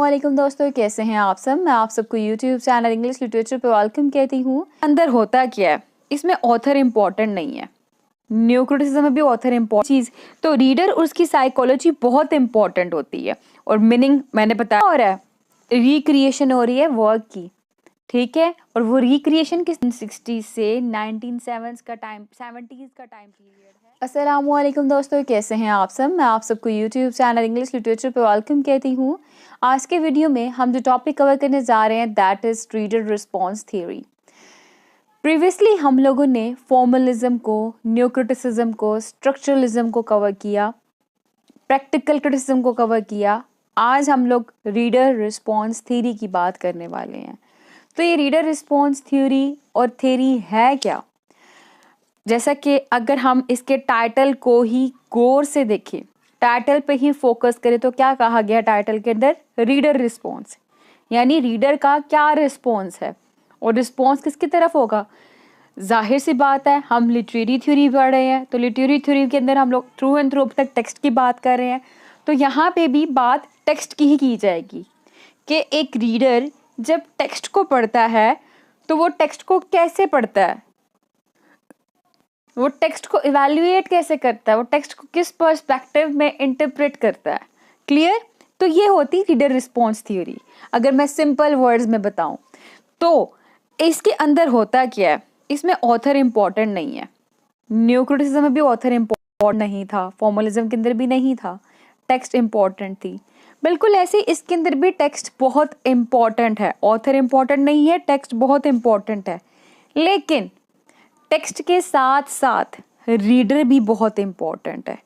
अस्सलामुअलैकुम दोस्तों, कैसे हैं आप सब। मैं आप सबको यूट्यूब चैनल इंग्लिश लिटरेचर पे वेलकम कहती हूँ। अंदर होता क्या है, इसमें ऑथर इम्पॉर्टेंट नहीं है, न्यू क्रिटिसिज्म में भी ऑथर इम्पॉर्टेंट चीज़, तो रीडर और उसकी साइकोलॉजी बहुत इंपॉर्टेंट होती है। और मीनिंग मैंने बताया और है, रिक्रिएशन हो रही है वर्क की, ठीक है। और वो रिक्रिएशन किस 60 से 1970s का टाइम, 70s का टाइम पीरियड है। अस्सलामुअलैकुम दोस्तों, कैसे हैं आप सब। मैं आप सबको यूट्यूब चैनल इंग्लिश लिटरेचर पे वेलकम कहती हूँ। आज के वीडियो में हम जो टॉपिक कवर करने जा रहे हैं that is reader response theory. Previously हम लोगों ने फॉर्मलिज्म को, न्यू क्रिटिसिज्म को, स्ट्रक्चरलिज्म को कवर किया, प्रैक्टिकल क्रिटिसिज्म को कवर किया। आज हम लोग रीडर रिस्पॉन्स थ्योरी की बात करने वाले हैं। तो ये रीडर रिस्पॉन्स थ्योरी और थ्योरी है क्या, जैसा कि अगर हम इसके टाइटल को ही गौर से देखें, टाइटल पे ही फोकस करें तो क्या कहा गया टाइटल के अंदर, रीडर रिस्पॉन्स, यानी रीडर का क्या रिस्पॉन्स है और रिस्पॉन्स किसकी तरफ होगा। जाहिर सी बात है, हम लिटरेरी थ्योरी पढ़ रहे हैं, तो लिटरेरी थ्योरी के अंदर हम लोग थ्रू एंड थ्रू अब तक टेक्स्ट की बात कर रहे हैं, तो यहाँ पे भी बात टेक्स्ट की ही की जाएगी कि एक रीडर जब टेक्स्ट को पढ़ता है तो वो टेक्स्ट को कैसे पढ़ता है, वो टेक्स्ट को इवैल्यूएट कैसे करता है, वो टेक्स्ट को किस पर्सपेक्टिव में इंटरप्रेट करता है। क्लियर। तो ये होती रीडर रिस्पॉन्स थ्योरी। अगर मैं सिंपल वर्ड्स में बताऊं तो इसके अंदर होता क्या है, इसमें ऑथर इम्पॉर्टेंट नहीं है। न्यू क्रिटिसिज्म में भी ऑथर इम्पॉर्टेंट नहीं था, फॉर्मलिज्म के अंदर भी नहीं था, टेक्स्ट इम्पॉर्टेंट थी। बिल्कुल ऐसे इसके अंदर भी टेक्स्ट बहुत इम्पॉर्टेंट है, ऑथर इम्पॉर्टेंट नहीं है, टेक्स्ट बहुत इम्पॉर्टेंट है। लेकिन टेक्स्ट के साथ साथ रीडर भी बहुत इम्पॉर्टेंट है,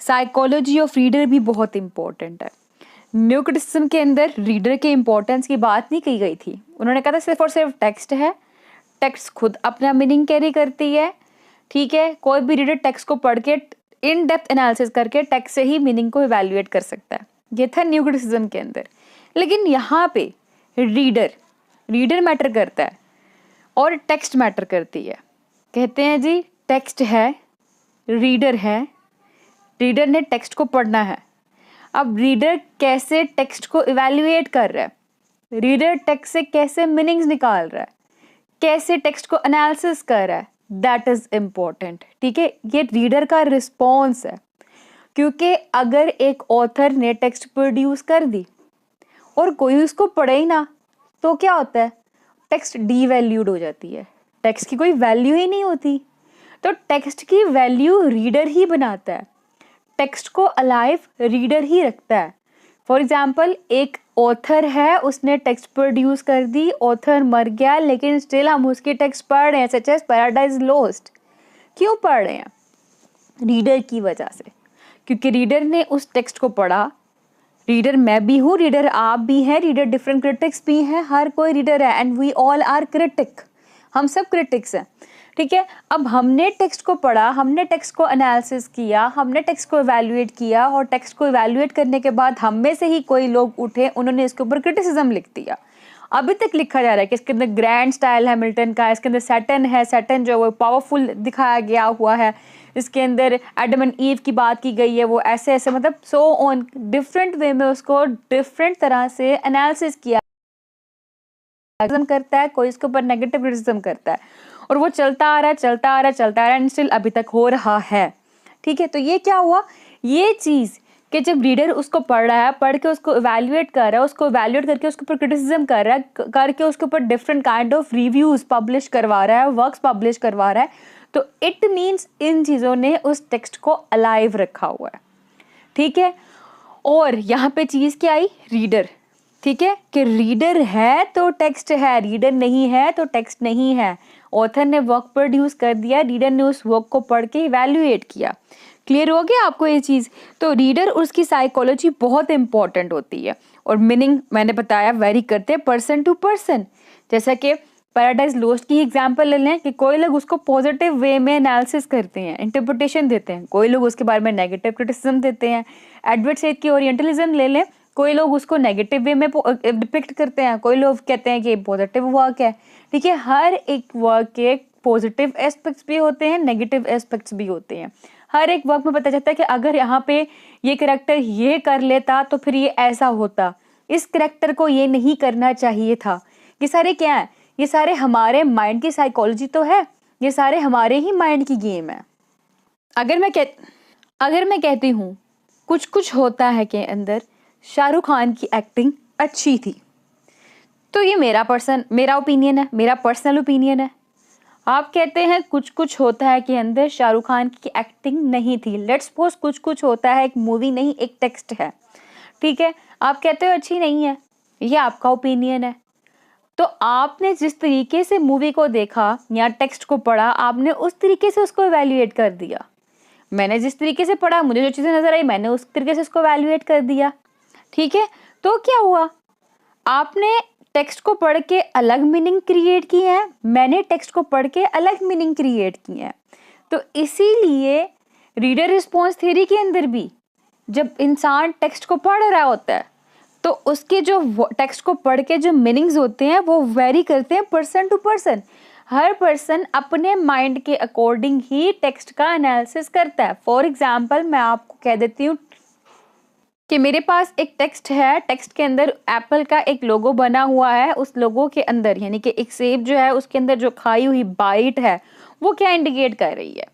साइकोलॉजी ऑफ रीडर भी बहुत इम्पॉर्टेंट है। न्यू क्रिटिसिज्म के अंदर रीडर के इम्पोर्टेंस की बात नहीं की गई थी, उन्होंने कहा था सिर्फ और सिर्फ टेक्स्ट है, टेक्स्ट खुद अपना मीनिंग कैरी करती है, ठीक है। कोई भी रीडर टेक्स्ट को पढ़ के इन डेप्थ एनालिसिस करके टेक्स्ट से ही मीनिंग को इवैल्यूएट कर सकता है, ये था न्यू क्रिटिसिज्म के अंदर। लेकिन यहाँ पे रीडर मैटर करता है और टेक्स्ट मैटर करती है। कहते हैं जी टेक्स्ट है, रीडर है, रीडर ने टेक्स्ट को पढ़ना है। अब रीडर कैसे टेक्स्ट को इवैल्यूएट कर रहा है, रीडर टेक्स्ट से कैसे मीनिंग्स निकाल रहा है, कैसे टेक्स्ट को एनालिसिस कर रहा है, दैट इज इम्पोर्टेंट, ठीक है। ये रीडर का रिस्पॉन्स है, क्योंकि अगर एक ऑथर ने टेक्स्ट प्रोड्यूस कर दी और कोई उसको पढ़े ही ना तो क्या होता है, टेक्स्ट डीवैल्यूड हो जाती है, टेक्स्ट की कोई वैल्यू ही नहीं होती। तो टेक्स्ट की वैल्यू रीडर ही बनाता है, टेक्स्ट को अलाइव रीडर ही रखता है। फॉर एग्जाम्पल, एक ऑथर है, उसने टेक्स्ट प्रोड्यूस कर दी, ऑथर मर गया, लेकिन स्टिल हम उसकी टेक्स्ट पढ़ रहे हैं, सच एज पैराडाइज लोस्ट। क्यों पढ़ रहे हैं, रीडर की वजह से, क्योंकि रीडर ने उस टेक्स्ट को पढ़ा। रीडर मैं भी हूँ, रीडर आप भी हैं, रीडर डिफरेंट क्रिटिक्स भी हैं, हर कोई रीडर है, and we all are critic, हम सब क्रिटिक्स हैं, ठीक है। अब हमने टेक्स्ट को पढ़ा, हमने टेक्स्ट को एनालिसिस किया, हमने टेक्स्ट को इवैल्यूएट किया, और टेक्स्ट को इवैल्यूएट करने के बाद हम में से ही कोई लोग उठे, उन्होंने इसके ऊपर क्रिटिसिज्म लिख दिया। अभी तक लिखा जा रहा है कि इसके अंदर ग्रैंड स्टाइल है मिल्टन का, इसके अंदर सैटन है, सैटन जो वो पावरफुल दिखाया गया हुआ है, इसके अंदर एडम एंड ईव की बात की गई है, वो ऐसे ऐसे मतलब सो ऑन डिफरेंट वे में उसको डिफरेंट तरह से एनालिसिस किया करता है, कोई इसके ऊपर नेगेटिव क्रिटिसिज्म करता है, और वो चलता आ रहा है एंड स्टिल अभी तक हो रहा है, ठीक है। तो ये क्या हुआ, ये चीज़ कि जब रीडर उसको पढ़ रहा है, पढ़ के उसको इवैल्यूएट कर रहा है, उसको इवैल्यूएट करके उसके ऊपर क्रिटिसिज्म कर रहा है, करके उसके ऊपर different kind of reviews publish करवा रहा है, वर्क्स पब्लिश करवा रहा है, तो इट मीन्स इन चीज़ों ने उस टेक्स्ट को अलाइव रखा हुआ है, ठीक है। और यहाँ पे चीज़ क्या आई, रीडर, ठीक है, कि रीडर है तो टेक्स्ट है, रीडर नहीं है तो टेक्स्ट नहीं है। ऑथर ने वर्क प्रोड्यूस कर दिया, रीडर ने उस वर्क को पढ़ के इवैल्यूएट किया। क्लियर हो गया आपको ये चीज़। तो रीडर और उसकी साइकोलॉजी बहुत इंपॉर्टेंट होती है, और मीनिंग मैंने बताया वेरी करते हैं पर्सन टू पर्सन। जैसा कि पैराडाइज लोस्ट की एग्जांपल ले लें कि कोई लोग उसको पॉजिटिव वे में एनालिसिस करते हैं, इंटरप्रिटेशन देते हैं, कोई लोग उसके बारे में नेगेटिव क्रिटिसिज्म देते हैं। एडवर्ड सैड की ओरिएंटलिज्म ले लें, कोई लोग उसको नेगेटिव वे में डिपिक्ट करते हैं, कोई लोग कहते हैं कि पॉजिटिव वर्क है, ठीक है। हर एक वर्क के पॉजिटिव एस्पेक्ट्स भी होते हैं, नेगेटिव एस्पेक्ट्स भी होते हैं। हर एक वर्क में पता चलता है कि अगर यहाँ पे ये कैरेक्टर ये कर लेता तो फिर ये ऐसा होता, इस करेक्टर को ये नहीं करना चाहिए था। ये सारे क्या है? ये सारे हमारे माइंड की साइकोलॉजी तो है, ये सारे हमारे ही माइंड की गेम है। अगर मैं कहती हूँ कुछ कुछ होता है के अंदर शाहरुख खान की एक्टिंग अच्छी थी, तो ये मेरा ओपिनियन है, मेरा पर्सनल ओपिनियन है। आप कहते हैं कुछ कुछ होता है के अंदर शाहरुख खान की एक्टिंग नहीं थी। लेट्स सपोज कुछ कुछ होता है एक मूवी नहीं, एक टेक्स्ट है, ठीक है, आप कहते हो अच्छी नहीं है, ये आपका ओपिनियन है। तो आपने जिस तरीके से मूवी को देखा या टेक्स्ट को पढ़ा, आपने उस तरीके से उसको इवैल्यूएट कर दिया। मैंने जिस तरीके से पढ़ा, मुझे जो चीज़ें नजर आई, मैंने उस तरीके से उसको इवैल्यूएट कर दिया, ठीक है। तो क्या हुआ, आपने टेक्स्ट को पढ़ के अलग मीनिंग क्रिएट की है, मैंने टेक्स्ट को पढ़ के अलग मीनिंग क्रिएट की है। तो इसीलिए रीडर रिस्पॉन्स थ्योरी के अंदर भी जब इंसान टेक्स्ट को पढ़ रहा होता है तो उसके जो टेक्स्ट को पढ़ के जो मीनिंग्स होते हैं वो वेरी करते हैं पर्सन टू पर्सन। हर पर्सन अपने माइंड के अकॉर्डिंग ही टेक्स्ट का एनालिसिस करता है। फॉर एग्जाम्पल मैं आपको कह देती हूँ कि मेरे पास एक टेक्स्ट है, टेक्स्ट के अंदर एप्पल का एक लोगो बना हुआ है। उस लोगो के अंदर यानी कि एक सेब जो है उसके अंदर जो खाई हुई बाइट है वो क्या इंडिकेट कर रही है,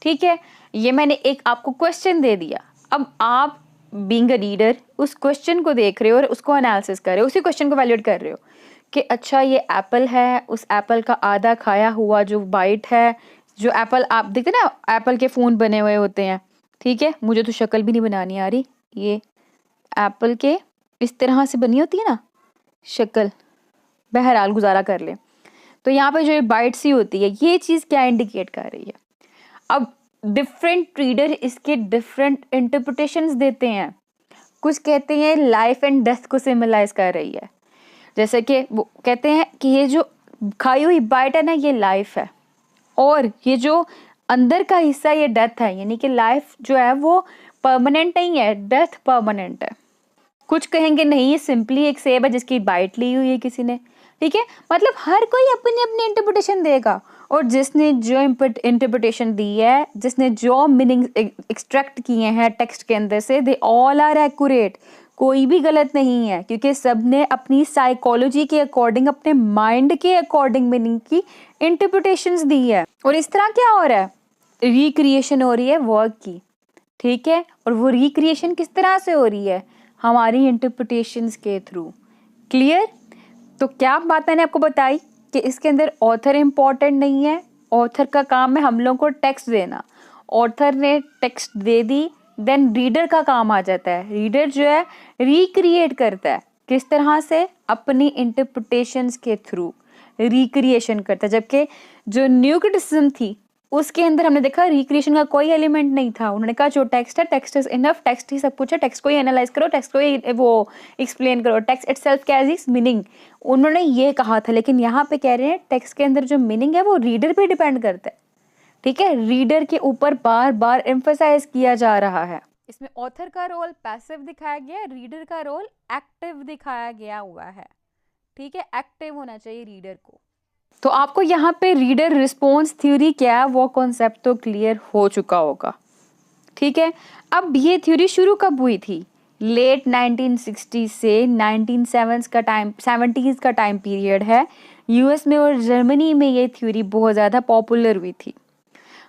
ठीक है। ये मैंने एक आपको क्वेश्चन दे दिया। अब आप बीइंग अ रीडर उस क्वेश्चन को देख रहे हो और उसको एनालिसिस कर रहे हो, उसी क्वेश्चन को वैल्यूएट कर रहे हो कि अच्छा ये एप्पल है, उस एप्पल का आधा खाया हुआ जो बाइट है, जो एप्पल आप देखते ना एप्पल के फ़ोन बने हुए होते हैं, ठीक है। मुझे तो शक्ल भी नहीं बनानी आ रही, ये एप्पल के इस तरह से बनी होती है ना शक्ल, बहरहाल गुजारा कर ले। तो यहाँ पे जो ये बाइट सी होती है, ये चीज़ क्या इंडिकेट कर रही है। अब डिफरेंट रीडर इसके डिफरेंट इंटरप्रिटेशंस देते हैं। कुछ कहते हैं लाइफ एंड डेथ को सिम्बलाइज कर रही है, जैसे कि वो कहते हैं कि ये जो खाई हुई बाइट है ना ये लाइफ है, और ये जो अंदर का हिस्सा ये डेथ है, यानी कि लाइफ जो है वो परमानेंट नहीं है, डेथ परमानेंट है। कुछ कहेंगे नहीं ये सिंपली एक सेब है जिसकी बाइट ली हुई है किसी ने, ठीक है। मतलब हर कोई अपनी अपनी इंटरप्रिटेशन देगा, और जिसने जो इंटरप्रिटेशन दी है, जिसने जो मीनिंग एक्सट्रैक्ट किए हैं टेक्स्ट के अंदर से, दे ऑल आर एक्यूरेट। कोई भी गलत नहीं है, क्योंकि सबने अपनी साइकोलॉजी के अकॉर्डिंग, अपने माइंड के अकॉर्डिंग मीनिंग की इंटरप्रिटेशंस दी है। और इस तरह क्या हो रहा है, रिक्रिएशन हो रही है वर्क की, ठीक है। और वो रिक्रिएशन किस तरह से हो रही है, हमारी इंटरप्रिटेशंस के थ्रू। क्लियर। तो क्या बात मैंने आपको बताई कि इसके अंदर ऑथर इम्पॉर्टेंट नहीं है, ऑथर का काम है हम लोगों को टेक्स्ट देना। ऑथर ने टेक्स्ट दे दी, देन रीडर का काम आ जाता है। रीडर जो है रिक्रिएट करता है, किस तरह से, अपनी इंटरप्रिटेशंस के थ्रू रिक्रिएशन करता है। जबकि जो न्यू क्रिटिसिज्म थी उसके अंदर हमने देखा रिक्रिएशन का कोई एलिमेंट नहीं था। उन्होंने कहा जो टेक्स्ट है, टेक्स्ट इज इनफ, टेक्स्ट ही सब कुछ है, टेक्स्ट को ही एनालाइज करो, टेक्स्ट को ही वो एक्सप्लेन करो, टेक्स्ट इटसेल्फ कैरीज मीनिंग, उन्होंने ये कहा था। लेकिन यहाँ पे कह रहे हैं टेक्स्ट के अंदर जो मीनिंग है वो रीडर पे डिपेंड करता है, ठीक है। रीडर के ऊपर बार बार एम्फसाइज किया जा रहा है। इसमें ऑथर का रोल पैसिव दिखाया गया, रीडर का रोल एक्टिव दिखाया गया हुआ है, ठीक है। एक्टिव होना चाहिए रीडर को। तो आपको यहाँ पे रीडर रिस्पॉन्स थ्योरी क्या है वो कॉन्सेप्ट तो क्लियर हो चुका होगा, ठीक है। अब ये थ्योरी शुरू कब हुई थी, लेट 1960 से 1970s का टाइम पीरियड है। यूएस में और जर्मनी में ये थ्योरी बहुत ज़्यादा पॉपुलर हुई थी।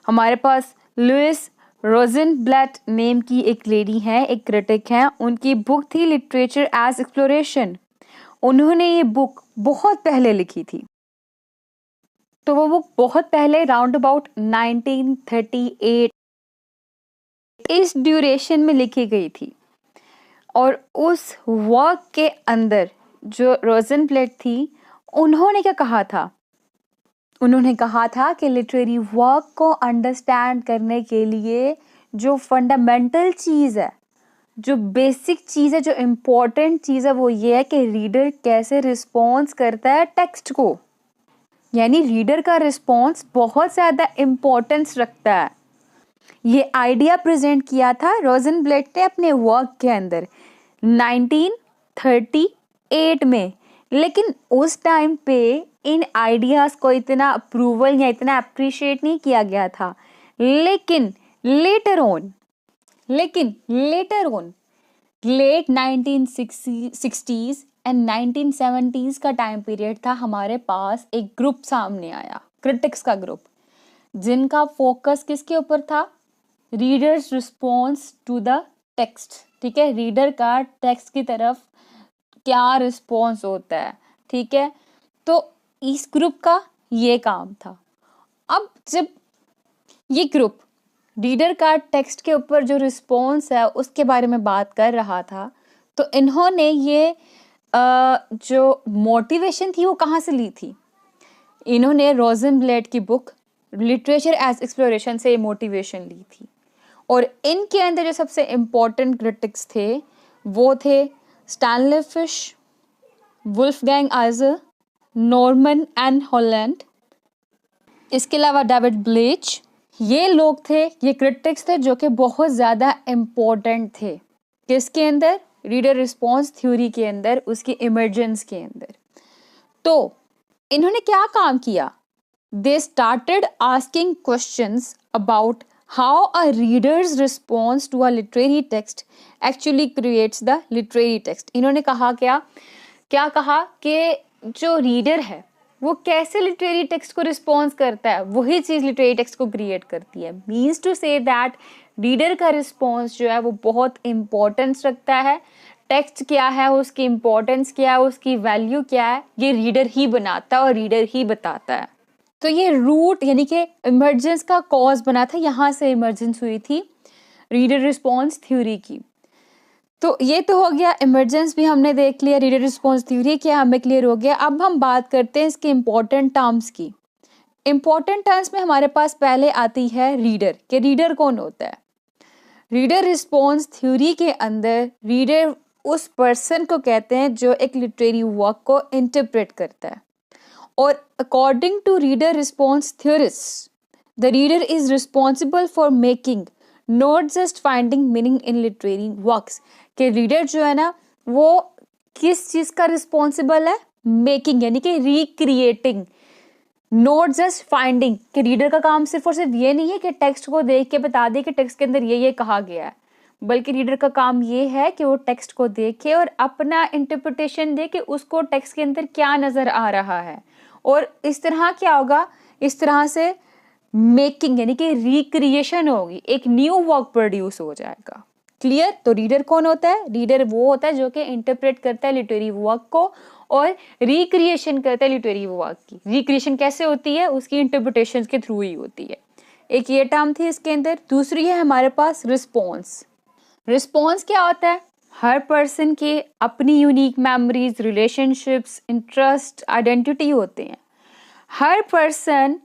हमारे पास लुइस रोजेनब्लैट नेम की एक लेडी है, एक क्रिटिक हैं, उनकी बुक थी लिटरेचर एज एक्सप्लोरेशन। उन्होंने ये बुक बहुत पहले लिखी थी, तो वो बुक बहुत पहले राउंड अबाउट 1938 इस ड्यूरेशन में लिखी गई थी। और उस वर्क के अंदर जो रोजेनब्लैट थी उन्होंने क्या कहा था, उन्होंने कहा था कि लिटरेरी वर्क को अंडरस्टैंड करने के लिए जो फंडामेंटल चीज़ है, जो बेसिक चीज़ है, जो इम्पोर्टेंट चीज़ है, वो ये है कि रीडर कैसे रिस्पॉन्स करता है टेक्स्ट को। यानी रीडर का रिस्पॉन्स बहुत ज़्यादा इम्पोर्टेंस रखता है। ये आइडिया प्रेजेंट किया था रोजेनब्लैट ने अपने वर्क के अंदर 1938 में। लेकिन उस टाइम पे इन आइडियाज़ को इतना अप्रूवल या इतना अप्रिशिएट नहीं किया गया था। लेकिन later on let 1960s and 1970s का टाइम पीरियड था, हमारे पास एक ग्रुप सामने आया, क्रिटिक्स का ग्रुप, जिनका फोकस किसके ऊपर था? Reader's response to the text. ठीक है, रीडर का टेक्स्ट की तरफ क्या रिस्पॉन्स होता है। ठीक है, तो इस ग्रुप का ये काम था। अब जब ये ग्रुप रीडर का टेक्स्ट के ऊपर जो रिस्पॉन्स है उसके बारे में बात कर रहा था, तो इन्होंने ये जो मोटिवेशन थी वो कहाँ से ली थी? इन्होंने रोज़नब्लेट की बुक लिटरेचर एज एक्सप्लोरेशन से मोटिवेशन ली थी। और इनके अंदर जो सबसे इम्पोर्टेंट क्रिटिक्स थे वो थे Stanley Fish, Wolfgang Iser, Norman N Holland, इसके अलावा डेविड ब्लीच। ये लोग थे, ये क्रिटिक्स थे जो कि बहुत ज़्यादा इम्पोर्टेंट थे किसके अंदर? रीडर रिस्पॉन्स थ्योरी के अंदर, उसकी इमर्जेंस के अंदर। तो इन्होंने क्या काम किया? They started asking questions about how a reader's response to a literary text actually creates the literary text. इन्होंने कहा क्या कहा कि जो रीडर है वो कैसे लिटरेरी टेक्स्ट को रिस्पॉन्स करता है, वही चीज़ लिटरेरी टेक्स्ट को क्रिएट करती है। Means to say that reader का रिस्पॉन्स जो है वो बहुत इम्पोर्टेंस रखता है। टेक्स्ट क्या है, उसकी इम्पोर्टेंस क्या है, उसकी वैल्यू क्या है, ये रीडर ही बनाता है और रीडर ही बताता है। तो ये रूट यानी कि इमर्जेंस का कॉज बना था, यहाँ से इमर्जेंस हुई थी रीडर रिस्पॉन्स थ्योरी की। तो ये तो हो गया, इमर्जेंस भी हमने देख लिया, रीडर रिस्पॉन्स थ्योरी क्या हमें क्लियर हो गया। अब हम बात करते हैं इसके इम्पोर्टेंट टर्म्स की। इम्पोर्टेंट टर्म्स में हमारे पास पहले आती है रीडर, कि रीडर कौन होता है। रीडर रिस्पॉन्स थ्योरी के अंदर रीडर उस पर्सन को कहते हैं जो एक लिटरेरी वर्क को इंटरप्रेट करता है। और according to reader response theorist, the reader is responsible for making not just finding meaning in literary works. कि रीडर जो है ना वो किस चीज़ का रिस्पॉन्सिबल है? मेकिंग यानी कि रिक्रिएटिंग, नॉट जस्ट फाइंडिंग। कि रीडर का काम सिर्फ और सिर्फ ये नहीं है कि टेक्स्ट को देख के बता दे कि टेक्स्ट के अंदर ये कहा गया है, बल्कि रीडर का काम ये है कि वो टेक्स्ट को देखे और अपना इंटरप्रिटेशन दे कि उसको टेक्स्ट के अंदर क्या नज़र आ रहा है। और इस तरह क्या होगा, इस तरह से मेकिंग यानी कि रिक्रिएशन होगी, एक न्यू वर्क प्रोड्यूस हो जाएगा। क्लियर? तो रीडर कौन होता है? रीडर वो होता है जो कि इंटरप्रेट करता है लिटरेरी वर्क को और रिक्रिएशन करता है लिटरेरी वर्क की। रिक्रिएशन कैसे होती है? उसकी इंटरप्रिटेशन के थ्रू ही होती है। एक ये टर्म थी इसके अंदर। दूसरी है हमारे पास रिस्पॉन्स। रिस्पॉन्स क्या होता है? हर पर्सन के अपनी unique memories, relationships, interest, identity होते हैं। हर पर्सन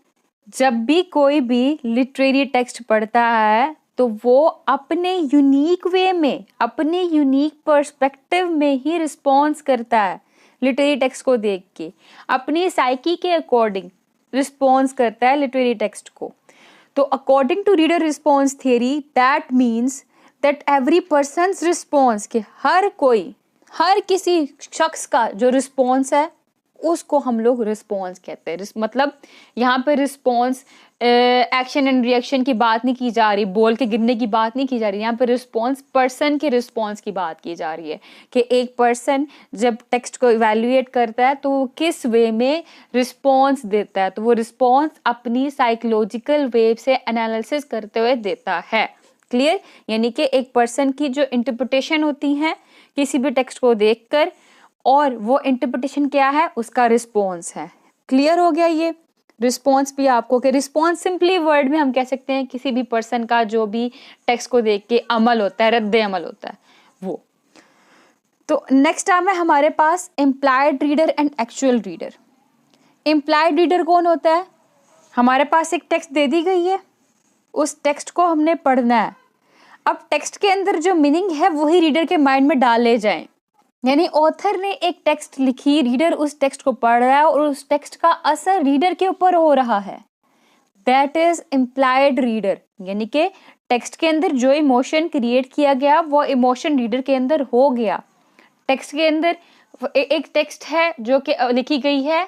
जब भी कोई भी लिटरेरी टेक्स्ट पढ़ता है तो वो अपने यूनिक वे में, अपने यूनिक पर्सपेक्टिव में ही रिस्पॉन्स करता है लिटरेरी टेक्स्ट को देख के, अपनी साइकी के अकॉर्डिंग रिस्पॉन्स करता है लिटरेरी टेक्स्ट को। तो according to reader response theory, that means that every person's response, के हर कोई, हर किसी शख्स का जो रिस्पॉन्स है उसको हम लोग रिस्पॉन्स कहते हैं। मतलब यहाँ पे रिस्पॉन्स एक्शन एंड रिएक्शन की बात नहीं की जा रही, बोल के गिरने की बात नहीं की जा रही। यहाँ पे रिस्पॉन्स पर्सन के रिस्पॉन्स की बात की जा रही है कि एक पर्सन जब टेक्स्ट को इवैल्यूएट करता है तो वो किस वे में रिस्पॉन्स देता है। तो वो रिस्पॉन्स अपनी साइकोलॉजिकल वे से एनालिसिस करते हुए देता है। क्लियर? यानी कि एक पर्सन की जो इंटरप्रिटेशन होती है किसी भी टेक्स्ट को देखकर, और वो इंटरप्रिटेशन क्या है? उसका रिस्पॉन्स है। क्लियर हो गया ये रिस्पॉन्स भी आपको? कि रिस्पॉन्स सिंपली वर्ड में हम कह सकते हैं किसी भी पर्सन का जो भी टेक्स्ट को देख के अमल होता है, रद्द अमल होता है वो। तो नेक्स्ट टर्म है हमारे पास implied reader and actual reader. Implied reader कौन होता है? हमारे पास एक टेक्स्ट दे दी गई है, उस टेक्स्ट को हमने पढ़ना है। अब टेक्स्ट के अंदर जो मीनिंग है वही रीडर के माइंड में डाले जाएं। यानी ऑथर ने एक टेक्स्ट लिखी, रीडर उस टेक्स्ट को पढ़ रहा है और उस टेक्स्ट का असर रीडर के ऊपर हो रहा है। That is implied reader. यानी कि टेक्स्ट के अंदर जो इमोशन क्रिएट किया गया वो इमोशन रीडर के अंदर हो गया। टेक्स्ट के अंदर एक टेक्स्ट है जो कि लिखी गई है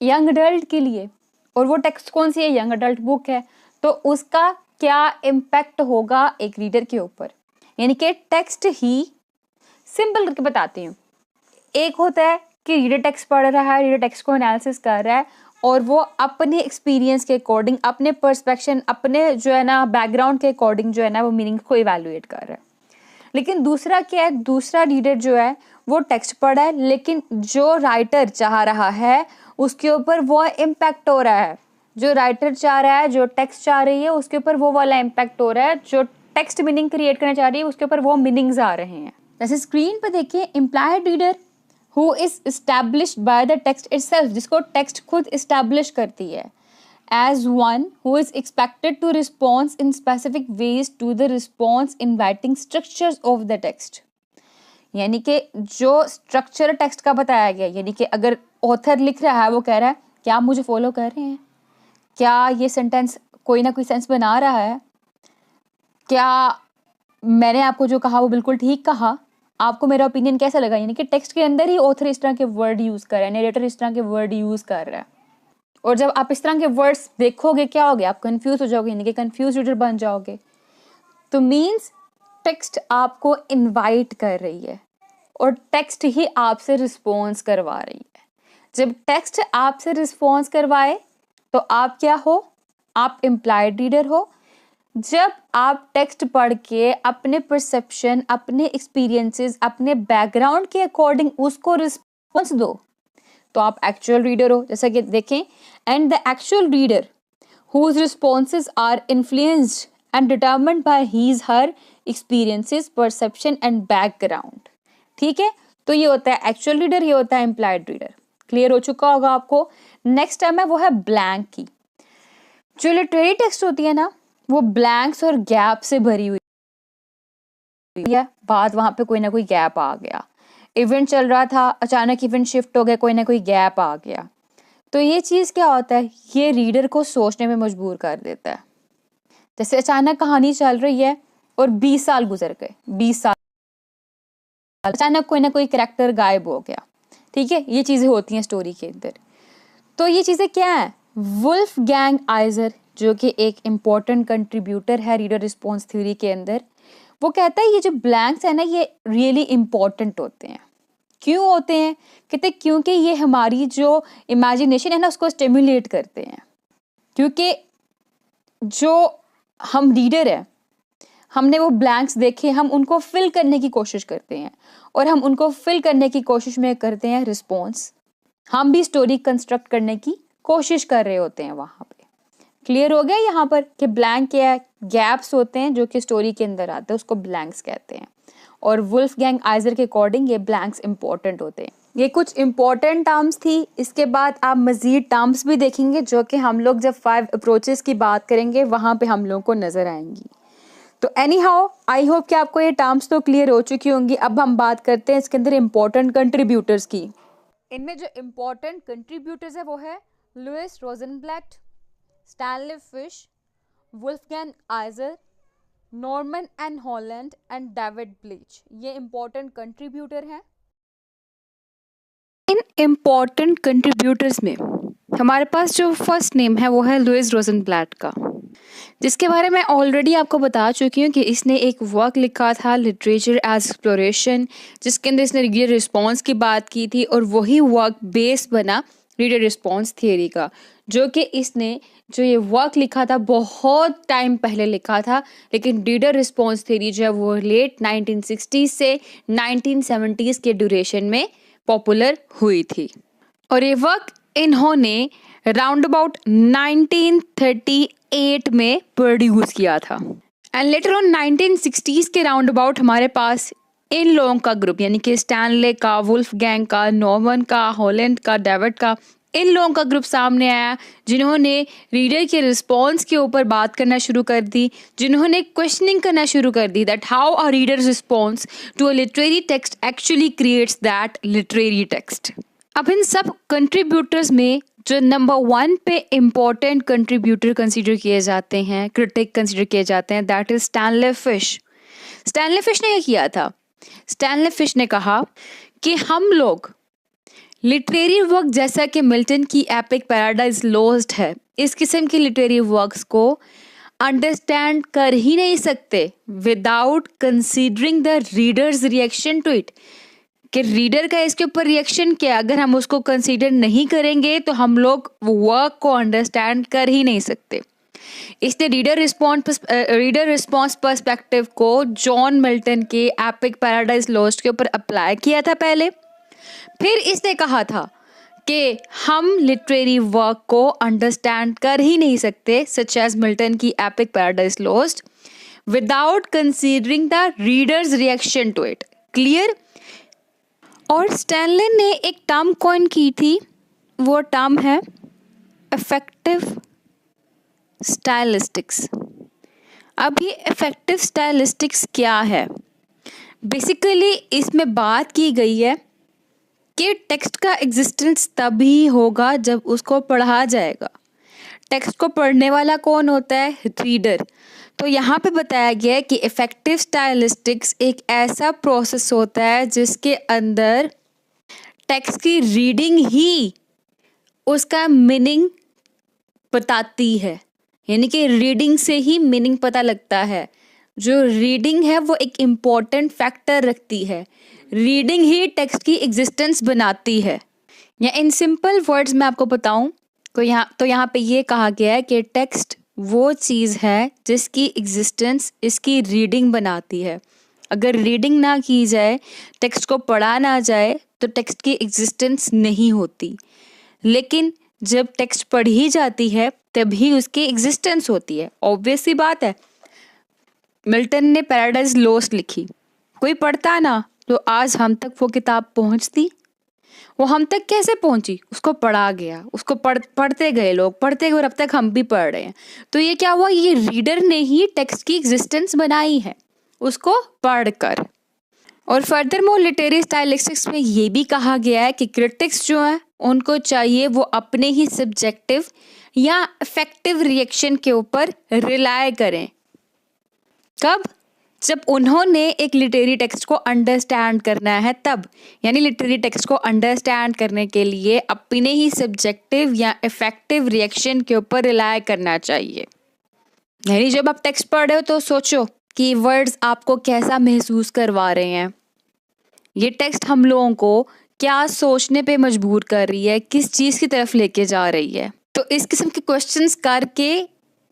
यंग अडल्ट के लिए, और वो टेक्स्ट कौन सी है? यंग अडल्ट बुक है। तो उसका क्या इम्पैक्ट होगा एक रीडर के ऊपर? यानी कि टेक्स्ट ही, सिंपल करके बताती हूँ, एक होता है कि रीडर टेक्स्ट पढ़ रहा है, रीडर टेक्स्ट को एनालिसिस कर रहा है और वो अपने एक्सपीरियंस के अकॉर्डिंग, अपने पर्सपेक्शन, अपने जो है ना बैकग्राउंड के अकॉर्डिंग जो है ना वो मीनिंग को इवैल्यूएट कर रहा है। लेकिन दूसरा क्या है, दूसरा रीडर जो है वो टेक्स्ट पढ़ा है लेकिन जो राइटर चाह रहा है उसके ऊपर वो इम्पैक्ट हो रहा है, जो राइटर चाह रहा है, जो टेक्स्ट चाह रही है उसके ऊपर वो वाला इम्पैक्ट हो रहा है, जो टेक्स्ट मीनिंग क्रिएट करना चाह रही है उसके ऊपर वो मीनिंग्स आ रहे हैं। जैसे स्क्रीन पर देखिए, implied reader who is established by the text itself, जिसको टेक्स्ट खुद एस्टैब्लिश करती है, as one who is expected to respond in specific ways to the response inviting structures of the text। यानी कि जो स्ट्रक्चर टेक्स्ट का बताया गया, यानी कि अगर ऑथर लिख रहा है वो कह रहा है क्या आप मुझे फॉलो कर रहे हैं, क्या ये सेंटेंस कोई ना कोई सेंस बना रहा है, क्या मैंने आपको जो कहा वो बिल्कुल ठीक कहा, आपको मेरा ओपिनियन कैसा लगा। यानी कि टेक्स्ट के अंदर ही ऑथर इस तरह के वर्ड यूज़ कर रहा है, नरेटर इस तरह के वर्ड यूज़ कर रहा है। और जब आप इस तरह के वर्ड्स देखोगे क्या होगे, आप कंफ्यूज हो जाओगे, यानी कि कंफ्यूज रीडर बन जाओगे। तो मीन्स टेक्स्ट आपको इनवाइट कर रही है और टेक्स्ट ही आपसे रिस्पॉन्स करवा रही है। जब टेक्स्ट आपसे रिस्पॉन्स करवाए तो आप क्या हो, आप इम्प्लाइड रीडर हो। जब आप टेक्स्ट पढ़ के अपने परसेप्शन, अपने एक्सपीरियंसेस, अपने बैकग्राउंड के अकॉर्डिंग उसको रिस्पॉन्स दो तो आप एक्चुअल रीडर हो। जैसा कि देखें, and the actual reader whose responses are influenced and determined by his her experiences, perception and background। ठीक है, तो ये होता है एक्चुअल रीडर, ये होता है इम्प्लाइड रीडर। क्लियर हो चुका होगा आपको। नेक्स्ट टर्म है वो है ब्लैंक की। जो लिटरेरी टेक्स्ट होती है ना वो ब्लैंक्स और गैप से भरी हुई है। बाद वहां पे कोई ना कोई गैप आ गया, इवेंट चल रहा था, अचानक इवेंट शिफ्ट हो गया, कोई ना कोई गैप आ गया, तो ये चीज़ क्या होता है, ये रीडर को सोचने में मजबूर कर देता है। जैसे अचानक कहानी चल रही है और 20 साल गुजर गए, 20 साल अचानक कोई ना कोई कैरेक्टर गायब हो गया। ठीक है, ये चीज़ें होती हैं स्टोरी के अंदर। तो ये चीज़ें क्या है, वुल्फगैंग आइजर जो कि एक इम्पॉर्टेंट कंट्रीब्यूटर है रीडर रिस्पॉन्स थ्योरी के अंदर, वो कहता है ये जो ब्लैंक्स है ना ये रियली इम्पॉर्टेंट होते हैं। क्यों होते हैं, कहते क्योंकि ये हमारी जो इमेजिनेशन है ना उसको स्टिमुलेट करते हैं। क्योंकि जो हम रीडर है, हमने वो ब्लैंक्स देखे, हम उनको फिल करने की कोशिश करते हैं और हम उनको फिल करने की कोशिश में करते हैं रिस्पॉन्स। हम भी स्टोरी कंस्ट्रक्ट करने की कोशिश कर रहे होते हैं वहाँ पे। क्लियर हो गया यहाँ पर कि ब्लैंक क्या है, गैप्स होते हैं जो कि स्टोरी के अंदर आते हैं, उसको ब्लैंक्स कहते हैं। और वुल्फगैंग आइजर के अकॉर्डिंग ये ब्लैंक्स इंपॉर्टेंट होते हैं। ये कुछ इंपॉर्टेंट टर्म्स थी। इसके बाद आप मजीद टर्म्स भी देखेंगे जो कि हम लोग जब 5 अप्रोचेस की बात करेंगे वहाँ पे हम लोगों को नजर आएंगी। तो एनी हाउ आई होप कि आपको ये टर्म्स तो क्लियर हो चुकी होंगी। अब हम बात करते हैं इसके अंदर इम्पोर्टेंट कंट्रीब्यूटर्स की। इनमें जो इम्पोर्टेंट कंट्रीब्यूटर्स है वो है Louise Rosenblatt, Stanley Fish, Wolfgang Iser, Norman and Holland and David Bleich. ये इम्पोर्टेंट कंट्रीब्यूटर हैं। इन इम्पोर्टेंट कंट्रीब्यूटर्स में हमारे पास जो फर्स्ट नेम है वो है लुइस रोजनब्लैट का, जिसके बारे में ऑलरेडी आपको बता चुकी हूँ कि इसने एक वर्क लिखा था लिटरेचर एज एक्सप्लोरेशन, जिसके अंदर इसने रीडर रिस्पॉन्स की बात की थी और वही वर्क बेस बना रीडर रिस्पॉन्स थियरी का, जो कि इसने जो ये वर्क लिखा था बहुत टाइम पहले लिखा था, लेकिन रीडर रिस्पॉन्स थियरी जो है वो लेट 1960s से 1970s के ड्यूरेशन में पॉपुलर हुई थी। और ये वर्क इन्होंने राउंड अबाउट 1938 में प्रोड्यूस किया था। एंड लेटर ऑन 1960s के राउंड अबाउट हमारे पास इन लोगों का ग्रुप, यानी कि स्टैनले का, वुल्फगैंग का, नॉर्मन का, हॉलैंड का, डेविड का, इन लोगों का ग्रुप सामने आया, जिन्होंने रीडर के रिस्पॉन्स के ऊपर बात करना शुरू कर दी, जिन्होंने क्वेश्चनिंग करना शुरू कर दी that how a reader response to a literary text actually creates that literary text. अब इन सब कंट्रीब्यूटर्स में जो नंबर 1 पे इम्पोर्टेंट कंट्रीब्यूटर कंसीडर किए जाते हैं, क्रिटिक कंसीडर किए जाते हैं, that is Stanley fish. Stanley fish ने क्या किया था, स्टैनले फिश ने कहा कि हम लोग लिटरेरी वर्क जैसा कि मिल्टन की एपिक पैराडाइज लॉस्ट है, इस किस्म की लिटरेरी वर्क्स को अंडरस्टैंड कर ही नहीं सकते without considering the reader's reaction to it, कि रीडर का इसके ऊपर रिएक्शन क्या, अगर हम उसको कंसीडर नहीं करेंगे तो हम लोग वर्क को अंडरस्टैंड कर ही नहीं सकते। इसने रीडर रिस्पॉन्स पर्सपेक्टिव को जॉन मिल्टन के एपिक पैराडाइज लॉस्ट के ऊपर अप्लाई किया था पहले। फिर इसने कहा था कि हम लिटरेरी वर्क को अंडरस्टैंड कर ही नहीं सकते सच एज मिल्टन की epic Paradise Lost without considering the reader's reaction to it. Clear? और स्टैनले ने एक टर्म कॉइन की थी, वो टर्म है इफेक्टिव स्टाइलिस्टिक्स। अब ये इफेक्टिव स्टाइलिस्टिक्स क्या है? बेसिकली इसमें बात की गई है कि टेक्स्ट का एग्जिस्टेंस तभी होगा जब उसको पढ़ा जाएगा। टेक्स्ट को पढ़ने वाला कौन होता है? रीडर। तो यहाँ पे बताया गया है कि इफेक्टिव स्टाइलिस्टिक्स एक ऐसा प्रोसेस होता है जिसके अंदर टेक्स्ट की रीडिंग ही उसका मीनिंग बताती है, यानी कि रीडिंग से ही मीनिंग पता लगता है। जो रीडिंग है वो एक इम्पॉर्टेंट फैक्टर रखती है, रीडिंग ही टेक्स्ट की एग्जिस्टेंस बनाती है। या इन सिंपल वर्ड्स में आपको बताऊं तो यहाँ पे ये कहा गया है कि टेक्स्ट वो चीज़ है जिसकी एग्जिस्टेंस इसकी रीडिंग बनाती है। अगर रीडिंग ना की जाए, टेक्स्ट को पढ़ा ना जाए तो टेक्स्ट की एग्जिस्टेंस नहीं होती। लेकिन जब टेक्स्ट पढ़ी जाती है तभी उसकी एग्जिस्टेंस होती है। ऑब्वियस सी बात है, मिल्टन ने पैराडाइज लॉस्ट लिखी, कोई पढ़ता ना तो आज हम तक वो किताब पहुंचती? वो हम तक कैसे पहुंची? उसको पढ़ा गया, उसको पढ़ते गए लोग, पढ़ते गए और अब तक हम भी पढ़ रहे हैं। तो ये क्या हुआ? ये रीडर ने ही टेक्स्ट की एग्जिस्टेंस बनाई है उसको पढ़कर। और फर्दर मोर लिटरेरी स्टाइलिस्टिक्स में ये भी कहा गया है कि क्रिटिक्स जो है उनको चाहिए वो अपने ही सब्जेक्टिव या इफेक्टिव रिएक्शन के ऊपर रिलाय करें। कब? जब उन्होंने एक लिटरेरी टेक्स्ट को अंडरस्टैंड करना है तब, यानी लिटरेरी टेक्स्ट को अंडरस्टैंड करने के लिए अपने ही सब्जेक्टिव या इफेक्टिव रिएक्शन के ऊपर रिलाय करना चाहिए। यानी जब आप टेक्स्ट पढ़ रहे हो तो सोचो कि वर्ड्स आपको कैसा महसूस करवा रहे हैं, ये टेक्स्ट हम लोगों को क्या सोचने पे मजबूर कर रही है, किस चीज़ की तरफ लेके जा रही है। तो इस किस्म के क्वेश्चंस करके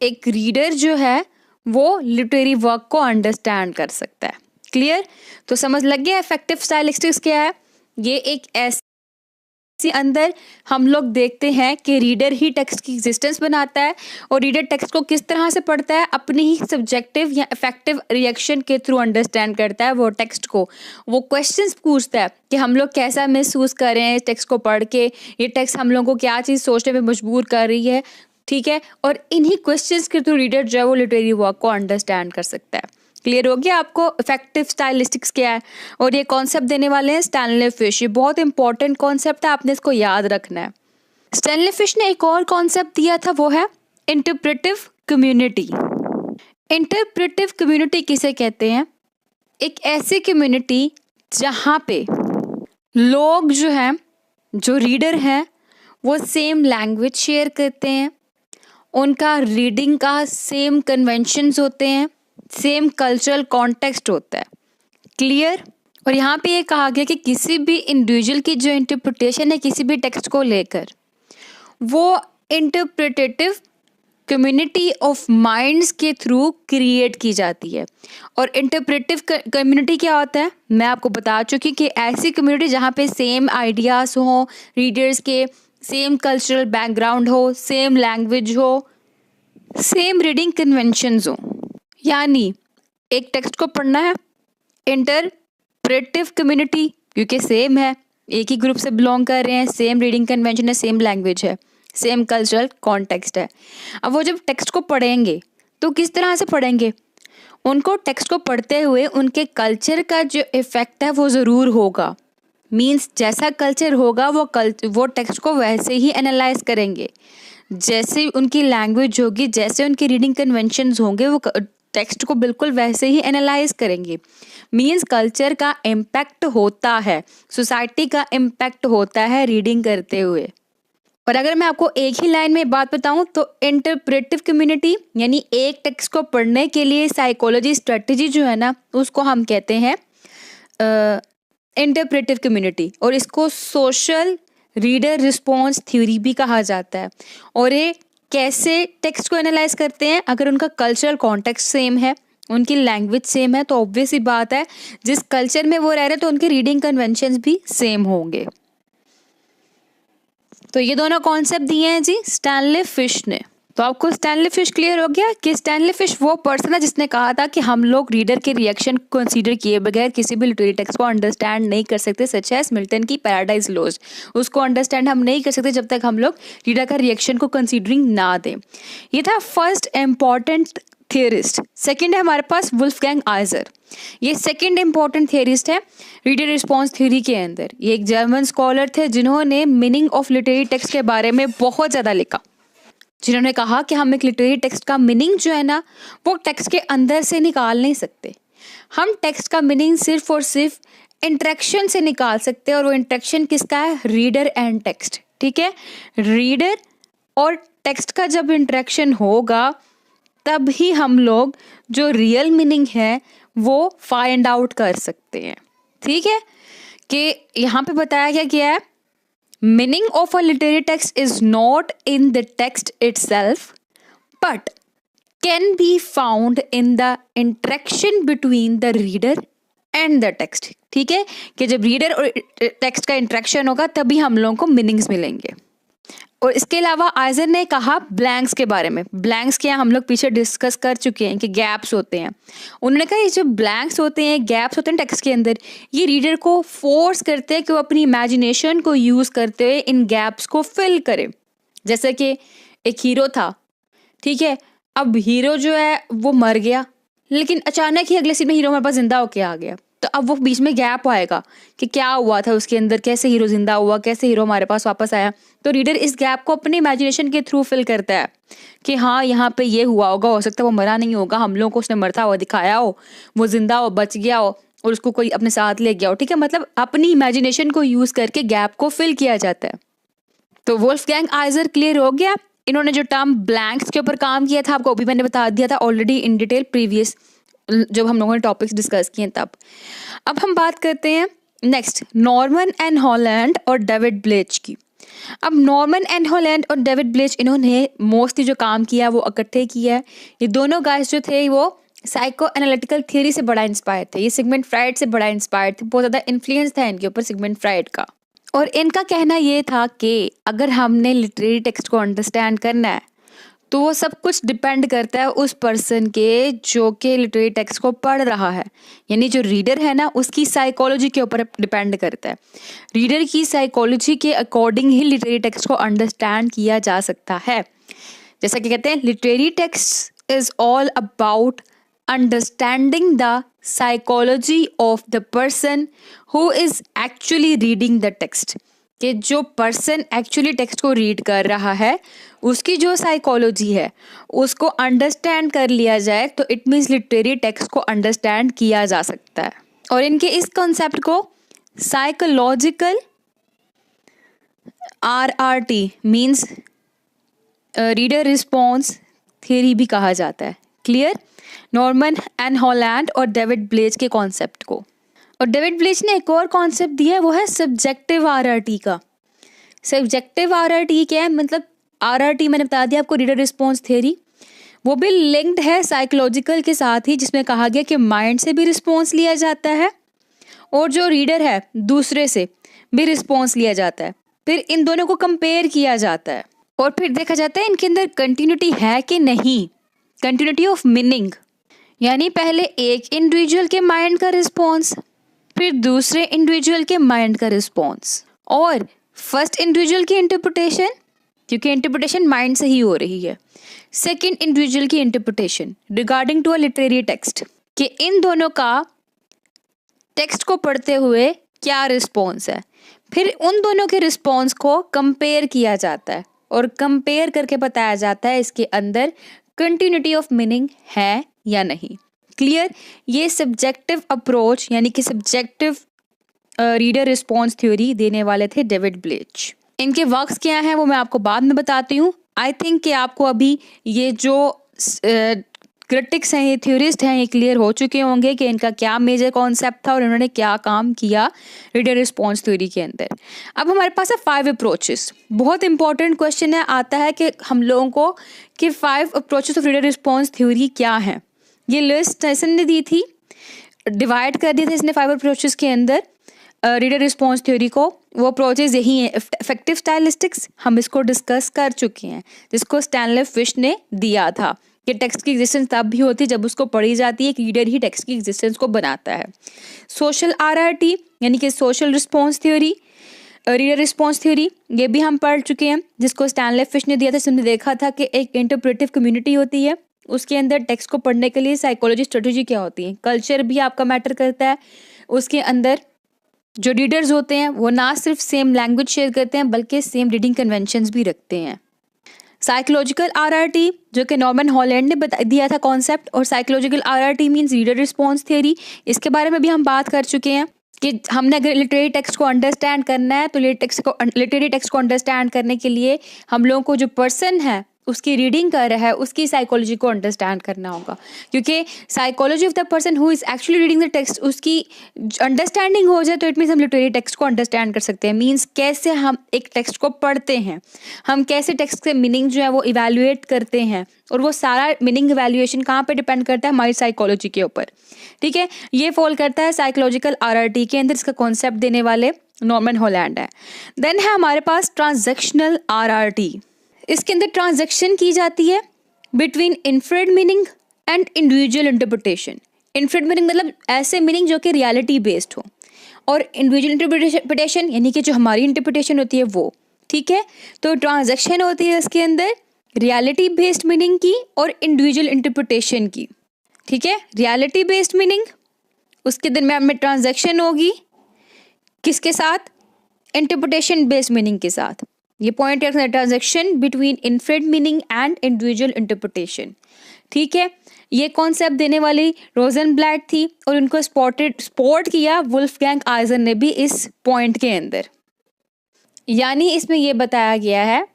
एक रीडर जो है वो लिटरेरी वर्क को अंडरस्टैंड कर सकता है। क्लियर? तो समझ लग गया इफेक्टिव स्टाइलिस्टिक्स क्या है? ये एक ऐसी अंदर हम लोग देखते हैं कि रीडर ही टेक्स्ट की एग्जिस्टेंस बनाता है और रीडर टेक्स्ट को किस तरह से पढ़ता है? अपनी ही सब्जेक्टिव या इफेक्टिव रिएक्शन के थ्रू अंडरस्टैंड करता है वो टेक्स्ट को। वो क्वेश्चंस पूछता है कि हम लोग कैसा महसूस कर रहे हैं इस टेक्स्ट को पढ़ के, ये टेक्स्ट हम लोगों को क्या चीज़ सोचने पे मजबूर कर रही है। ठीक है? और इन्हीं क्वेश्चंस के थ्रू रीडर जो है वो लिटरेरी वर्क को अंडरस्टैंड कर सकता है। क्लियर हो गया आपको इफेक्टिव स्टाइलिस्टिक्स क्या है? और ये कॉन्सेप्ट देने वाले हैं स्टैनले फिश। ये बहुत इंपॉर्टेंट कॉन्सेप्ट है, आपने इसको याद रखना है। स्टैनले फिश ने एक और कॉन्सेप्ट दिया था, वो है इंटरप्रेटिव कम्युनिटी। इंटरप्रेटिव कम्युनिटी किसे कहते हैं? एक ऐसी कम्युनिटी जहाँ पे लोग जो हैं, जो रीडर हैं, वो सेम लैंग्वेज शेयर करते हैं, उनका रीडिंग का सेम कन्वेंशंस होते हैं, सेम कल्चरल कॉन्टेक्स्ट होता है। क्लियर? और यहाँ पे ये कहा गया कि किसी भी इंडिविजुअल की जो इंटरप्रिटेशन है किसी भी टेक्स्ट को लेकर, वो इंटरप्रिटेटिव कम्युनिटी ऑफ माइंड्स के थ्रू क्रिएट की जाती है। और इंटरप्रेटिव कम्युनिटी क्या होता है? मैं आपको बता चुकी कि ऐसी कम्युनिटी जहाँ पे सेम आइडियाज़ हों, रीडर्स के सेम कल्चरल बैकग्राउंड हो, सेम लैंग्वेज हो, सेम रीडिंग कन्वेंशंस हो। यानी एक टेक्स्ट को पढ़ना है, इंटरप्रेटिव कम्युनिटी क्योंकि सेम है, एक ही ग्रुप से बिलोंग कर रहे हैं, सेम रीडिंग कन्वेंशन है, सेम लैंग्वेज है, सेम कल्चरल कॉन्टेक्स्ट है। अब वो जब टेक्स्ट को पढ़ेंगे तो किस तरह से पढ़ेंगे? उनको टेक्स्ट को पढ़ते हुए उनके कल्चर का जो इफ़ेक्ट है वो ज़रूर होगा। मीन्स जैसा कल्चर होगा वो टेक्स्ट को वैसे ही एनालाइज करेंगे, जैसे उनकी लैंग्वेज होगी, जैसे उनकी रीडिंग कन्वेंशंस होंगे, वो टेक्स्ट को बिल्कुल वैसे ही एनालाइज करेंगे। मीन्स कल्चर का इम्पैक्ट होता है, सोसाइटी का इम्पैक्ट होता है रीडिंग करते हुए। और अगर मैं आपको एक ही लाइन में बात बताऊं तो इंटरप्रेटिव कम्युनिटी यानी एक टेक्स्ट को पढ़ने के लिए साइकोलॉजी स्ट्रेटजी जो है ना उसको हम कहते हैं इंटरप्रेटिव कम्युनिटी, और इसको सोशल रीडर रिस्पॉन्स थ्योरी भी कहा जाता है। और ये कैसे टेक्स्ट को एनालाइज करते हैं, अगर उनका कल्चरल कॉन्टेक्स्ट सेम है, उनकी लैंग्वेज सेम है, तो ऑब्वियस सी बात है जिस कल्चर में वो रह रहे हैं तो उनके रीडिंग कन्वेंशंस भी सेम होंगे। तो ये दोनों कॉन्सेप्ट दिए हैं जी स्टैनले फिश ने। तो आपको स्टैनले फिश क्लियर हो गया कि स्टैनले फिश वो पर्सन है जिसने कहा था कि हम लोग रीडर के रिएक्शन को कंसीडर किए बगैर किसी भी लिटरेरी टेक्स्ट को अंडरस्टैंड नहीं कर सकते, सच एज मिल्टन की पैराडाइज लॉस्ट। उसको अंडरस्टैंड हम नहीं कर सकते जब तक हम लोग रीडर का रिएक्शन को कंसीडरिंग ना दें। ये था फर्स्ट इंपॉर्टेंट थियरिस्ट। सेकेंड है हमारे पास वुल्फगैंग आइजर। ये सेकंड इंपॉर्टेंट थियरिस्ट है रीडर रिस्पॉन्स थ्योरी के अंदर। ये एक जर्मन स्कॉलर थे जिन्होंने मीनिंग ऑफ लिटरेरी टेक्स्ट के बारे में बहुत ज़्यादा लिखा, जिन्होंने कहा कि हम एक लिटरेरी टेक्स्ट का मीनिंग जो है ना वो टेक्स्ट के अंदर से निकाल नहीं सकते, हम टेक्स्ट का मीनिंग सिर्फ और सिर्फ इंटरेक्शन से निकाल सकते हैं। और वो इंटरेक्शन किसका है, रीडर एंड टेक्स्ट। ठीक है, रीडर और टेक्स्ट का जब इंटरेक्शन होगा तब ही हम लोग जो रियल मीनिंग है वो फाइंड आउट कर सकते हैं। ठीक है, कि यहाँ पे बताया गया है meaning of a literary text is not in the text itself but can be found in the interaction between the reader and the text. ठीक है, कि जब रीडर और टेक्स्ट का इंटरेक्शन होगा तभी हम लोगों को मीनिंग्स मिलेंगे। और इसके अलावा आइजर ने कहा ब्लैंक्स के बारे में। ब्लैंक्स क्या हम लोग पीछे डिस्कस कर चुके हैं कि गैप्स होते हैं। उन्होंने कहा ये जो ब्लैंक्स होते हैं, गैप्स होते हैं टेक्स्ट के अंदर, ये रीडर को फोर्स करते हैं कि वो अपनी इमेजिनेशन को यूज़ करते हुए इन गैप्स को फिल करे। जैसे कि एक हीरो था, ठीक है, अब हीरो जो है वो मर गया, लेकिन अचानक ही अगले सीन में हीरो हमारे पास जिंदा होके आ गया, तो अब वो बीच में गैप आएगा कि क्या हुआ था उसके अंदर, कैसे हीरो जिंदा हुआ, कैसे हीरो हमारे पास वापस आया। तो रीडर इस गैप को अपनी इमेजिनेशन के थ्रू फिल करता है कि हाँ यहाँ पे ये हुआ होगा, हो सकता है वो मरा नहीं होगा, हम लोगों को उसने मरता हुआ दिखाया हो, वो जिंदा हो, बच गया हो और उसको कोई अपने साथ ले गया हो। ठीक है, मतलब अपनी इमेजिनेशन को यूज करके गैप को फिल किया जाता है। तो वुल्फगैंग आइजर क्लियर हो गया। इन्होंने जो टर्म ब्लैंक्स के ऊपर काम किया था आपको अभी मैंने बता दिया था ऑलरेडी इन डिटेल प्रीवियस जब हम लोगों ने टॉपिक्स डिस्कस किए तब। अब हम बात करते हैं नेक्स्ट नॉर्मन एंड हॉलैंड और डेविड ब्लेच की। अब नॉर्मन एंड हॉलैंड और डेविड ब्लेच इन्होंने मोस्टली जो काम किया वो इकट्ठे किया है। ये दोनों गाइस जो थे वो साइको एनालिटिकल थियरी से बड़ा इंस्पायर थे, ये सिगमंड फ्राइड से बड़ा इंस्पायर थे, बहुत ज़्यादा इन्फ्लुएंस था इनके ऊपर सिगमंड फ्राइड का। और इनका कहना ये था कि अगर हमने लिटरेरी टेक्स्ट को अंडरस्टैंड करना है तो वो सब कुछ डिपेंड करता है उस पर्सन के जो कि लिटरेरी टेक्स्ट को पढ़ रहा है, यानी जो रीडर है ना उसकी साइकोलॉजी के ऊपर डिपेंड करता है। रीडर की साइकोलॉजी के अकॉर्डिंग ही लिटरेरी टेक्स्ट को अंडरस्टैंड किया जा सकता है। जैसा कि कहते हैं literary text is all about understanding the psychology of the person who is actually reading the text, कि जो पर्सन एक्चुअली टेक्स्ट को रीड कर रहा है उसकी जो साइकोलॉजी है उसको अंडरस्टैंड कर लिया जाए तो इट मीन्स लिटरेरी टेक्स्ट को अंडरस्टैंड किया जा सकता है। और इनके इस कॉन्सेप्ट को psychological RRT means reader response theory भी कहा जाता है। क्लियर, नॉर्मन एंड हॉलैंड और डेविड ब्लेच के कॉन्सेप्ट को। और डेविड ब्लेच ने एक और कॉन्सेप्ट दिया है वो है सब्जेक्टिव RRT का। सब्जेक्टिव RRT क्या है, मतलब RRT मैंने बता दिया आपको रीडर रिस्पॉन्स थियरी, वो भी लिंक्ड है साइकोलॉजिकल के साथ ही, जिसमें कहा गया कि माइंड से भी रिस्पॉन्स लिया जाता है और जो रीडर है दूसरे से भी रिस्पॉन्स लिया जाता है। फिर इन दोनों को कंपेयर किया जाता है और फिर देखा जाता है इनके अंदर कंटिन्यूटी है कि नहीं, कंटिन्यूटी ऑफ मीनिंग, यानी पहले एक इंडिविजुअल के माइंड का रिस्पॉन्स, फिर दूसरे इंडिविजुअल के माइंड का रिस्पॉन्स, और फर्स्ट इंडिविजुअल की इंटरप्रिटेशन, क्योंकि इंटरप्रिटेशन माइंड से ही हो रही है, सेकंड इंडिविजुअल की interpretation regarding to a literary text, कि इन दोनों का टेक्स्ट को पढ़ते हुए क्या रिस्पॉन्स है। फिर उन दोनों के रिस्पॉन्स को कंपेयर किया जाता है और कंपेयर करके बताया जाता है इसके अंदर कंटिन्यूटी ऑफ मीनिंग है या नहीं। क्लियर, ये सब्जेक्टिव अप्रोच यानी कि सब्जेक्टिव रीडर रिस्पॉन्स थ्योरी देने वाले थे डेविड ब्लेच। इनके वर्क्स क्या हैं वो मैं आपको बाद में बताती हूँ। आई थिंक कि आपको अभी ये जो क्रिटिक्स हैं, ये थ्योरिस्ट हैं, ये क्लियर हो चुके होंगे कि इनका क्या मेजर कॉन्सेप्ट था और इन्होंने क्या काम किया रीडर रिस्पॉन्स थ्योरी के अंदर। अब हमारे पास है 5 अप्रोचेस। बहुत इंपॉर्टेंट क्वेश्चन है, आता है कि हम लोगों को कि 5 approaches of reader response theory क्या है। ये लिस्ट टायसन ने दी थी, डिवाइड कर दिया था इसने 5 अप्रोचेस के अंदर रीडर रिस्पॉन्स थ्योरी को। वो अप्रोचेस यही हैं। इफेक्टिव स्टाइलिस्टिक्स हम इसको डिस्कस कर चुके हैं, जिसको स्टैनले फिश ने दिया था कि टेक्स्ट की एग्जिस्टेंस तब भी होती है जब उसको पढ़ी जाती है, कि रीडर ही टेक्स्ट की एग्जिस्टेंस को बनाता है। सोशल आरआरटी यानी कि social response theory, reader response theory, ये भी हम पढ़ चुके हैं, जिसको स्टैनले फिश ने दिया था। हमने देखा था कि एक इंटरप्रेटिव कम्युनिटी होती है, उसके अंदर टेक्स्ट को पढ़ने के लिए साइकोलॉजी स्ट्रेटजी क्या होती है। कल्चर भी आपका मैटर करता है। उसके अंदर जो रीडर्स होते हैं वो ना सिर्फ सेम लैंग्वेज शेयर करते हैं बल्कि सेम रीडिंग कन्वेंशंस भी रखते हैं। साइकोलॉजिकल आरआरटी जो कि नॉर्मन हॉलैंड ने बता दिया था कॉन्सेप्ट, और psychological RRT means reader response theory. इसके बारे में भी हम बात कर चुके हैं कि हमने अगर लिटरेरी टेक्स्ट को अंडरस्टैंड करना है तो लिटरेरी टेक्स्ट को अंडरस्टैंड करने के लिए हम लोगों को जो पर्सन है उसकी रीडिंग कर रहा है उसकी साइकोलॉजी को अंडरस्टैंड करना होगा, क्योंकि psychology of the person who is actually reading the text उसकी अंडरस्टैंडिंग हो जाए तो इट मीन्स हम लिटरेरी टेक्स्ट को अंडरस्टैंड कर सकते हैं। मीन्स कैसे हम एक टेक्स्ट को पढ़ते हैं, हम कैसे टेक्स्ट के मीनिंग जो है वो इवैल्यूएट करते हैं, और वो सारा मीनिंग इवैल्यूएशन कहाँ पे डिपेंड करता है, हमारी साइकोलॉजी के ऊपर। ठीक है, ये फॉल करता है साइकोलॉजिकल आरआरटी के अंदर। इसका कॉन्सेप्ट देने वाले नॉर्मन हॉलैंड है। देन है हमारे पास ट्रांजैक्शनल आरआरटी। इसके अंदर ट्रांजैक्शन की जाती है between inferred meaning and individual interpretation. Inferred meaning मतलब ऐसे मीनिंग जो कि रियलिटी बेस्ड हो, और इंडिविजुअल इंटरप्रिटेशन यानी कि जो हमारी इंटरप्रिटेशन होती है वो। ठीक है, तो ट्रांजैक्शन होती है इसके अंदर रियलिटी बेस्ड मीनिंग की और इंडिविजुअल इंटरप्रिटेशन की। ठीक है, रियलिटी बेस्ड मीनिंग, उसके दरम्यान में ट्रांजैक्शन होगी किसके साथ, इंटरप्रिटेशन बेस्ड मीनिंग के साथ। ये पॉइंट रखना है, transaction between inferred meaning and individual interpretation. ठीक है, ये कॉन्सेप्ट देने वाली रोजनब्लैट थी और उनको स्पॉट किया वुल्फगैंग आइजर ने भी इस पॉइंट के अंदर। यानी इसमें यह बताया गया है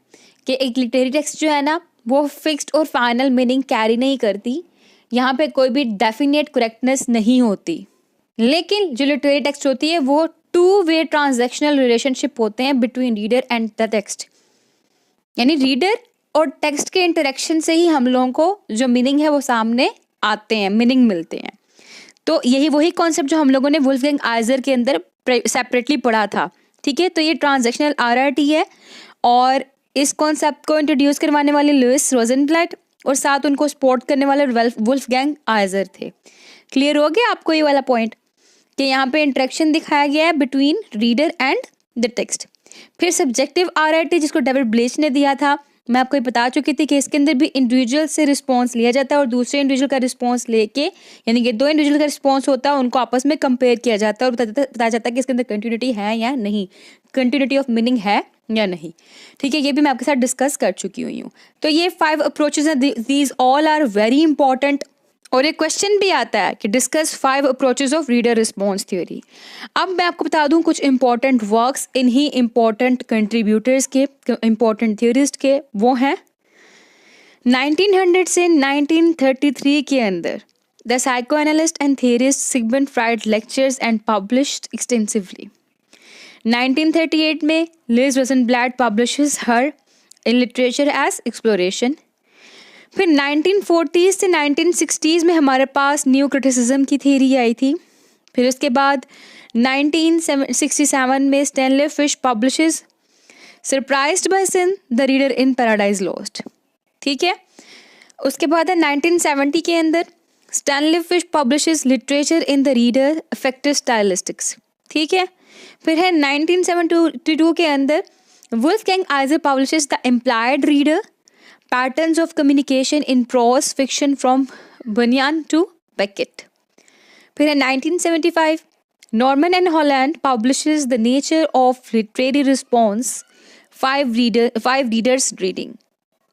कि एक लिटरेरी टेक्स्ट जो है ना वो फिक्स्ड और फाइनल मीनिंग कैरी नहीं करती, यहाँ पे कोई भी डेफिनेट करेक्टनेस नहीं होती। लेकिन जो लिटरेरी टेक्स्ट होती है वो 2 वे ट्रांजैक्शनल रिलेशनशिप होते हैं between reader and the text. यानी रीडर और टेक्स्ट के इंटरेक्शन से ही हम लोगों को जो मीनिंग है वो सामने आते हैं, मीनिंग मिलते हैं। तो यही वही कॉन्सेप्ट जो हम लोगों ने वुल्फगैंग आइजर के अंदर सेपरेटली पढ़ा था। ठीक है, तो ये ट्रांजैक्शनल आरआरटी है, और इस कॉन्सेप्ट को इंट्रोड्यूस करवाने वाले लुइस रोजनब्लैट और साथ उनको सपोर्ट करने वाले वुल्फगैंग आइजर थे। क्लियर हो गया आपको ये वाला पॉइंट कि यहाँ पे इंटरेक्शन दिखाया गया है between reader and the text. फिर सब्जेक्टिव आरआरटी जिसको डेविड ब्लेच ने दिया था, मैं आपको ये बता चुकी थी कि इसके अंदर भी इंडिविजुअल से रिस्पॉन्स लिया जाता है और दूसरे इंडिविजुअल का रिस्पॉन्स लेके, यानी कि 2 इंडिविजुअल का रिस्पॉन्स होता है, उनको आपस में कंपेयर किया जाता है और बताया जाता है कि इसके अंदर कंटिन्यूटी है या नहीं, कंटिन्यूटी ऑफ मीनिंग है या नहीं। ठीक है, ये भी मैं आपके साथ डिस्कस कर चुकी हुई हूँ। तो ये 5 अप्रोचेज हैं, these all are very important. और एक क्वेश्चन भी आता है कि discuss 5 approaches of reader response theory. अब मैं आपको बता दूं कुछ इंपॉर्टेंट वर्क्स इन्हीं इंपॉर्टेंट कंट्रीब्यूटर्स के, इंपॉर्टेंट थ्योरिस्ट के। वो हैं 1900 से 1933 के अंदर the psychoanalyst and theorist Sigmund Freud lectures and published extensively. 1938 में Liz Rosenblatt publishes her in literature as exploration. फिर 1940s से 1960s में हमारे पास न्यू क्रिटिसिज्म की थ्योरी आई थी। फिर उसके बाद 1967 में Stanley Fish publishes surprised by sin the reader in Paradise Lost. ठीक है, उसके बाद है 1970 के अंदर Stanley Fish publishes literature in the reader affective stylistics. ठीक है, फिर है 1972 के अंदर Wolfgang Iser publishes the implied reader patterns of communication in prose fiction from Bunyan to Beckett. फिर है 1975 Norman and Holland publishes the nature of literary response 5 readers reading.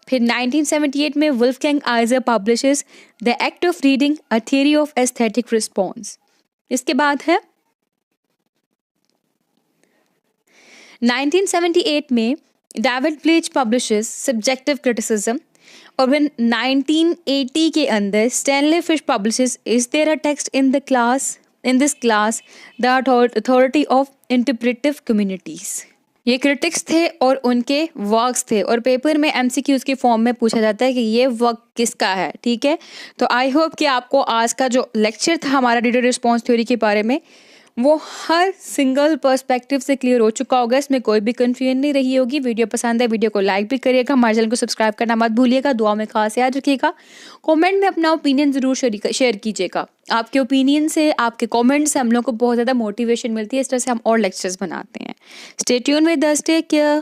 फिर 1978 में Wolfgang Iser publishes the act of reading a theory of aesthetic response. इसके बाद है 1978 में David Bleich publishes subjective criticism, और फिर 1980 के अंदर Stanley Fish publishes is there a text in this class the authority of interpretive communities. ये critics थे और उनके वर्क्स थे, और पेपर में एमसीक्यूज के फॉर्म में पूछा जाता है कि ये वर्क किसका है। ठीक है, तो आई होप कि आपको आज का जो लेक्चर था हमारा रीडर रिस्पॉन्स थ्योरी के बारे में, वो हर सिंगल पर्सपेक्टिव से क्लियर हो चुका होगा, इसमें कोई भी कन्फ्यूजन नहीं रही होगी। वीडियो पसंद है, वीडियो को लाइक भी करिएगा, हमारे चैनल को सब्सक्राइब करना मत भूलिएगा, दुआ में खास याद रखिएगा। कमेंट में अपना ओपिनियन ज़रूर शेयर कीजिएगा। आपके ओपिनियन से, आपके कमेंट से हम लोग को बहुत ज़्यादा मोटिवेशन मिलती है, इस तरह से हम और लेक्चर्स बनाते हैं। Stay tune with us, take care.